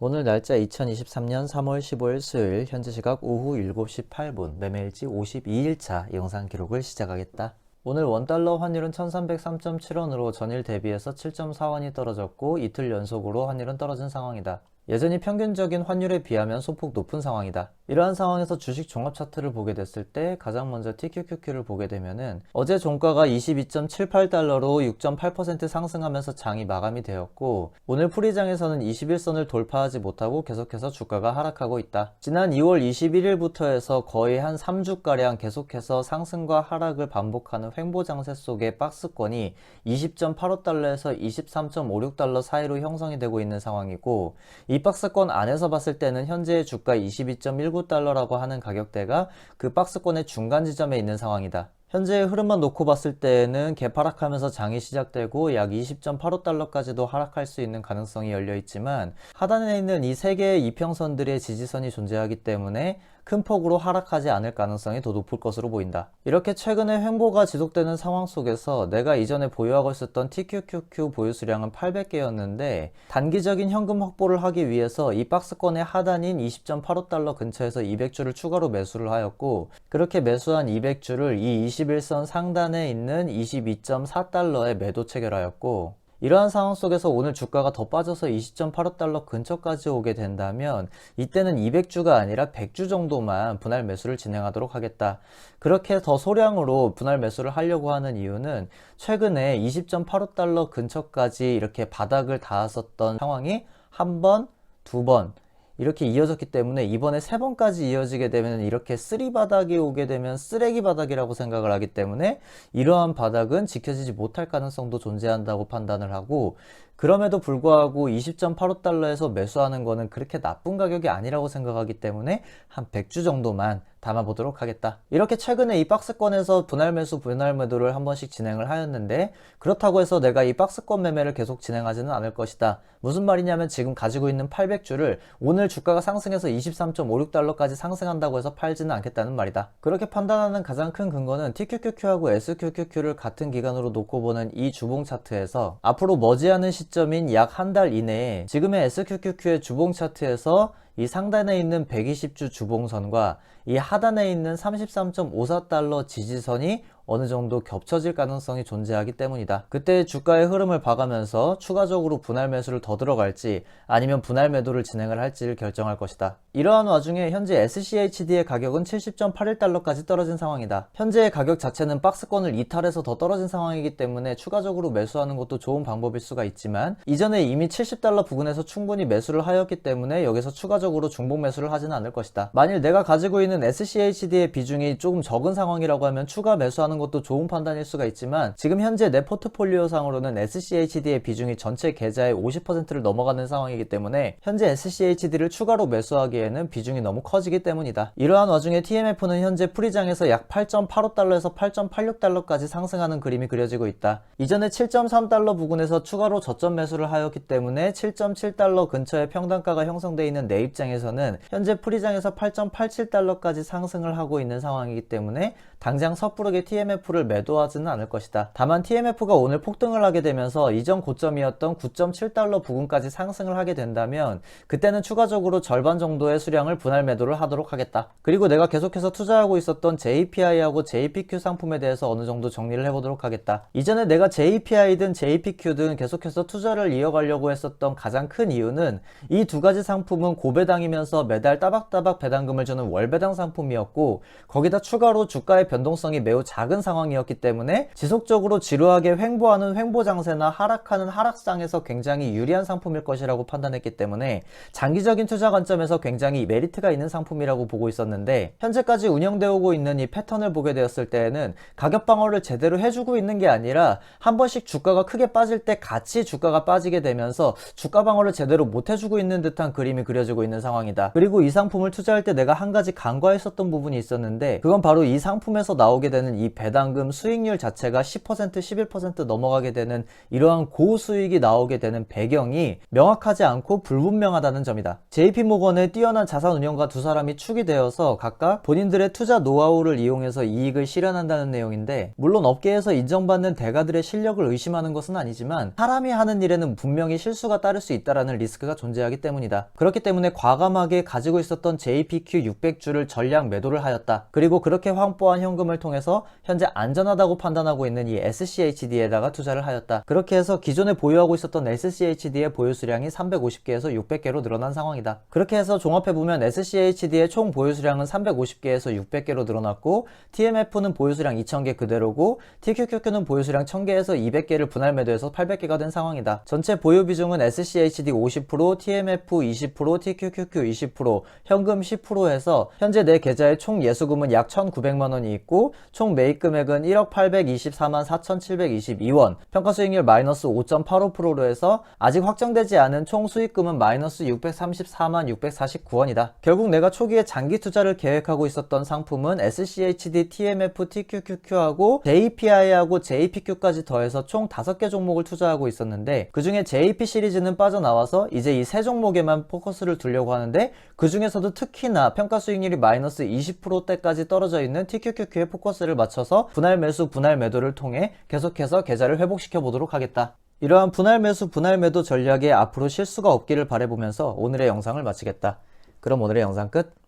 오늘 날짜 2023년 3월 15일 수요일 현재 시각 오후 7시 8분 매매일지 52일차 영상 기록을 시작하겠다. 오늘 원달러 환율은 1303.7원으로 전일 대비해서 7.4원이 떨어졌고 이틀 연속으로 환율은 떨어진 상황이다. 여전히 평균적인 환율에 비하면 소폭 높은 상황이다. 이러한 상황에서 주식 종합 차트를 보게 됐을 때 가장 먼저 TQQQ를 보게 되면은 어제 종가가 22.78달러로 6.8% 상승하면서 장이 마감이 되었고 오늘 풀이장에서는 21선을 돌파하지 못하고 계속해서 주가가 하락하고 있다. 지난 2월 21일부터 해서 거의 한 3주가량 계속해서 상승과 하락을 반복하는 횡보장세 속의 박스권이 20.85달러에서 23.56달러 사이로 형성이 되고 있는 상황이고 이 박스권 안에서 봤을 때는 현재의 주가 22.19달러라고 하는 가격대가 그 박스권의 중간 지점에 있는 상황이다. 현재의 흐름만 놓고 봤을 때에는 개파락하면서 장이 시작되고 약 20.85달러까지도 하락할 수 있는 가능성이 열려 있지만 하단에 있는 이 세 개의 이평선들의 지지선이 존재하기 때문에 큰 폭으로 하락하지 않을 가능성이 더 높을 것으로 보인다. 이렇게 최근에 횡보가 지속되는 상황 속에서 내가 이전에 보유하고 있었던 TQQQ 보유 수량은 800개였는데 단기적인 현금 확보를 하기 위해서 이 박스권의 하단인 20.85달러 근처에서 200주를 추가로 매수를 하였고 그렇게 매수한 200주를 이 21선 상단에 있는 22.4달러에 매도 체결하였고 이러한 상황 속에서 오늘 주가가 더 빠져서 20.85달러 근처까지 오게 된다면 이때는 200주가 아니라 100주 정도만 분할 매수를 진행하도록 하겠다. 그렇게 더 소량으로 분할 매수를 하려고 하는 이유는 최근에 20.85달러 근처까지 이렇게 바닥을 닿았었던 상황이 한 번, 두 번 이렇게 이어졌기 때문에 이번에 세 번까지 이어지게 되면 이렇게 쓰리 바닥이 오게 되면 쓰레기 바닥이라고 생각을 하기 때문에 이러한 바닥은 지켜지지 못할 가능성도 존재한다고 판단을 하고 그럼에도 불구하고 20.85달러에서 매수하는 거는 그렇게 나쁜 가격이 아니라고 생각하기 때문에 한 100주 정도만 담아보도록 하겠다. 이렇게 최근에 이 박스권에서 분할 매수, 분할 매도를 한 번씩 진행을 하였는데 그렇다고 해서 내가 이 박스권 매매를 계속 진행하지는 않을 것이다. 무슨 말이냐면 지금 가지고 있는 800주를 오늘 주가가 상승해서 23.56달러까지 상승한다고 해서 팔지는 않겠다는 말이다. 그렇게 판단하는 가장 큰 근거는 TQQQ하고 SQQQ를 같은 기간으로 놓고 보는 이 주봉 차트에서 앞으로 머지않은 시점인 약 한 달 이내에 지금의 SQQQ의 주봉 차트에서 이 상단에 있는 120주 주봉선과 이 하단에 있는 33.54달러 지지선이 어느 정도 겹쳐질 가능성이 존재하기 때문이다. 그때 주가의 흐름을 봐가면서 추가적으로 분할 매수를 더 들어갈지 아니면 분할 매도를 진행을 할지를 결정할 것이다. 이러한 와중에 현재 SCHD의 가격은 70.81달러까지 떨어진 상황이다. 현재의 가격 자체는 박스권을 이탈해서 더 떨어진 상황이기 때문에 추가적으로 매수하는 것도 좋은 방법일 수가 있지만 이전에 이미 70달러 부근에서 충분히 매수를 하였기 때문에 여기서 추가적으로 중복 매수를 하지는 않을 것이다. 만일 내가 가지고 있는 SCHD의 비중이 조금 적은 상황이라고 하면 추가 매수하는 것도 좋은 판단일 수가 있지만 지금 현재 내 포트폴리오 상으로는 SCHD의 비중이 전체 계좌의 50%를 넘어가는 상황이기 때문에 현재 SCHD를 추가로 매수하기에는 비중이 너무 커지기 때문이다. 이러한 와중에 TMF는 현재 프리장에서 약 8.85달러에서 8.86달러까지 상승하는 그림이 그려지고 있다. 이전에 7.3달러 부근에서 추가로 저점 매수를 하였기 때문에 7.7달러 근처의 평단가가 형성되어 있는 내 입장에서는 현재 프리장에서 8.87달러까지 상승을 하고 있는 상황이기 때문에 당장 섣부르게 TMF를 매도하지는 않을 것이다. 다만 TMF가 오늘 폭등을 하게 되면서 이전 고점이었던 9.7달러 부근까지 상승을 하게 된다면 그때는 추가적으로 절반 정도의 수량을 분할 매도를 하도록 하겠다. 그리고 내가 계속해서 투자하고 있었던 JPI하고 JPQ 상품에 대해서 어느 정도 정리를 해보도록 하겠다. 이전에 내가 JPI든 JPQ든 계속해서 투자를 이어가려고 했었던 가장 큰 이유는 이 두 가지 상품은 고배당이면서 매달 따박따박 배당금을 주는 월배당 상품이었고 거기다 추가로 주가의 변동성이 매우 작은 상황이었기 때문에 지속적으로 지루하게 횡보하는 횡보장세나 하락하는 하락장에서 굉장히 유리한 상품일 것이라고 판단했기 때문에 장기적인 투자 관점에서 굉장히 메리트가 있는 상품이라고 보고 있었는데 현재까지 운영되어 오고 있는 이 패턴을 보게 되었을 때에는 가격 방어를 제대로 해주고 있는 게 아니라 한 번씩 주가가 크게 빠질 때 같이 주가가 빠지게 되면서 주가 방어를 제대로 못 해주고 있는 듯한 그림이 그려지고 있는 상황이다. 그리고 이 상품을 투자할 때 내가 한 가지 간과했었던 부분이 있었는데 그건 바로 이 상품에서 나오게 되는 이 배당금 수익률 자체가 10%, 11% 넘어가게 되는 이러한 고수익이 나오게 되는 배경이 명확하지 않고 불분명하다는 점이다. JP모건의 뛰어난 자산 운용가 두 사람이 축이 되어서 각각 본인들의 투자 노하우를 이용해서 이익을 실현한다는 내용인데, 물론 업계에서 인정받는 대가들의 실력을 의심하는 것은 아니지만 사람이 하는 일에는 분명히 실수가 따를 수 있다는 리스크가 존재하기 때문이다. 그렇기 때문에 과감하게 가지고 있었던 JPQ 600주를 전량 매도를 하였다. 그리고 그렇게 확보한 현금을 통해서 현재 안전하다고 판단하고 있는 이 SCHD에다가 투자를 하였다. 그렇게 해서 기존에 보유하고 있었던 SCHD의 보유 수량이 350개에서 600개로 늘어난 상황이다. 그렇게 해서 종합해보면 SCHD의 총 보유 수량은 350개에서 600개로 늘어났고, TMF는 보유 수량 2000개 그대로고, TQQQ는 보유 수량 1000개에서 200개를 분할 매도해서 800개가 된 상황이다. 전체 보유 비중은 SCHD 50%, TMF 20%, TQQQ 20%, 현금 10% 해서 현재 내 계좌에 총 예수금은 약 1,900만원이 있고, 총 매입 금액은 1억 824만 4,722원, 평가수익률 마이너스 5.85%로 해서 아직 확정되지 않은 총 수익금은 마이너스 634만 649원이다. 결국 내가 초기에 장기 투자를 계획하고 있었던 상품은 SCHD, TMF, TQQQ하고 JPI하고 JPQ까지 더해서 총 5개 종목을 투자하고 있었는데, 그 중에 JP 시리즈는 빠져나와서 이제 이 세 종목에만 포커스를 두려고 하는데, 그 중에서도 특히나 평가수익률이 마이너스 20%대까지 떨어져 있는 TQQQ에 포커스를 맞춰서 분할 매수, 분할 매도를 통해 계속해서 계좌를 회복시켜 보도록 하겠다. 이러한 분할 매수, 분할 매도 전략에 앞으로 실수가 없기를 바라보면서 오늘의 영상을 마치겠다. 그럼 오늘의 영상 끝.